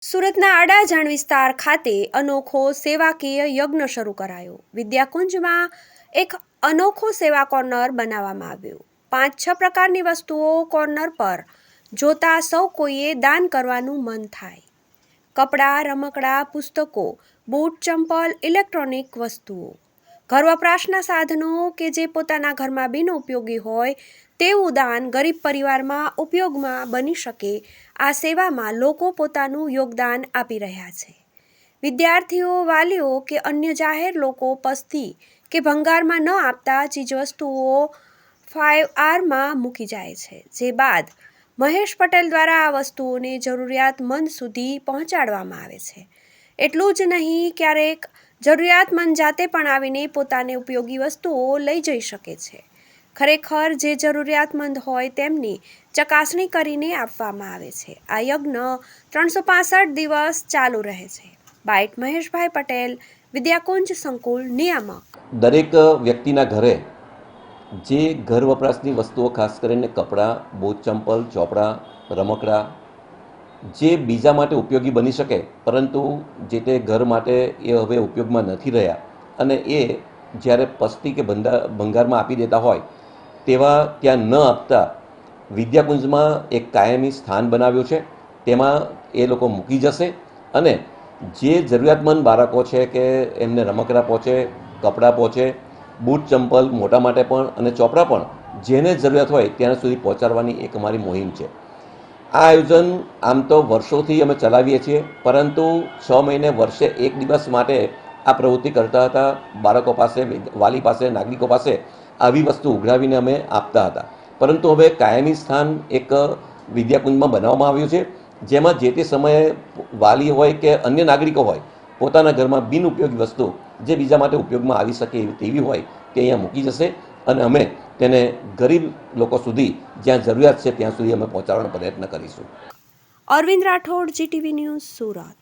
સુરતના અડાજણ વિસ્તાર ખાતે અનોખો સેવાકીય યજ્ઞ શરૂ કરાયો। વિદ્યાકુંજમાં એક અનોખો સેવા કોર્નર બનાવવામાં આવ્યો। 5-6 પ્રકારની વસ્તુઓ કોર્નર પર જોતા સૌ કોઈએ દાન કરવાનું મન થાય। કપડાં, રમકડાં, પુસ્તકો, બૂટ, ચંપલ, ઇલેક્ટ્રોનિક વસ્તુઓ, ઘર વપરાશના સાધનો કે જે પોતાના ઘરમાં બિનઉપયોગી હોય તેવું દાન ગરીબ પરિવારમાં ઉપયોગમાં બની શકે આ સેવામાં લોકો પોતાનું યોગદાન આપી રહ્યા છે। વિદ્યાર્થીઓ, વાલીઓ કે અન્ય જાહેર લોકો પસ્તી કે ભંગારમાં ન આપતા ચીજવસ્તુઓ 5Rમાં મૂકી જાય છે, જે બાદ મહેશ પટેલ દ્વારા આ વસ્તુઓને જરૂરિયાતમંદ સુધી પહોંચાડવામાં આવે છે। એટલું જ નહીં, ક્યારેક જરૂરિયાતમંદ જાતે પણ આવીને પોતાને ઉપયોગી વસ્તુઓ લઈ જઈ શકે છે। ખરેખર જે જરૂરિયાતમંદ હોય તેમની ચકાસણી કરીને આપવામાં આવે છે। આ યજ્ઞ 365 દિવસ ચાલુ રહે છે। બાઇટ મહેશભાઈ પટેલ, વિદ્યાકુંજ સંકુલ નિયામક। દરેક વ્યક્તિના ઘરે જે ઘર વપરાશની વસ્તુઓ, ખાસ કરીને કપડાં, બૂટ, ચંપલ, ચોપડા, રમકડાં, જે બીજા માટે ઉપયોગી બની શકે પરંતુ જે તે ઘર માટે એ હવે ઉપયોગમાં નથી રહ્યા અને એ જ્યારે પસ્તી કે ભંગારમાં આપી દેતા હોય તેવા ત્યાં ન આપતા વિદ્યાકુંજમાં એક કાયમી સ્થાન બનાવ્યું છે। તેમાં એ લોકો મૂકી જશે અને જે જરૂરિયાતમંદ બાળકો છે કે એમને રમકડાં પહોંચે, કપડાં પહોંચે, બૂટ, ચંપલ મોટા માટે પણ અને ચોપડા પણ જેને જરૂરિયાત હોય ત્યાં સુધી પહોંચાડવાની એક અમારી મુહિમ છે। આ આયોજન આમ તો વર્ષોથી અમે ચલાવીએ છીએ, પરંતુ 6 મહિને વર્ષે એક દિવસ માટે આ પ્રવૃત્તિ કરતા હતા। બાળકો પાસે, વાલી પાસે, નાગરિકો પાસે આવી વસ્તુ ઉઘરાવીને અમે આપતા હતા, પરંતુ હવે કાયમી સ્થાન એક વિદ્યાકુંજમાં બનાવવામાં આવ્યું છે, જેમાં જે તે સમયે વાલી હોય કે અન્ય નાગરિકો હોય પોતાના ઘરમાં બિનઉપયોગી વસ્તુ જે બીજા માટે ઉપયોગમાં આવી શકે તેવી હોય તે અહીંયા મૂકી જશે અને અમે તેને ગરીબ લોકો સુધી જ્યાં જરૂરિયાત છે ત્યાં સુધી અમે પહોંચાડવાનો પ્રયત્ન કરીશું। Arvind Rathod, GTV news, Surat.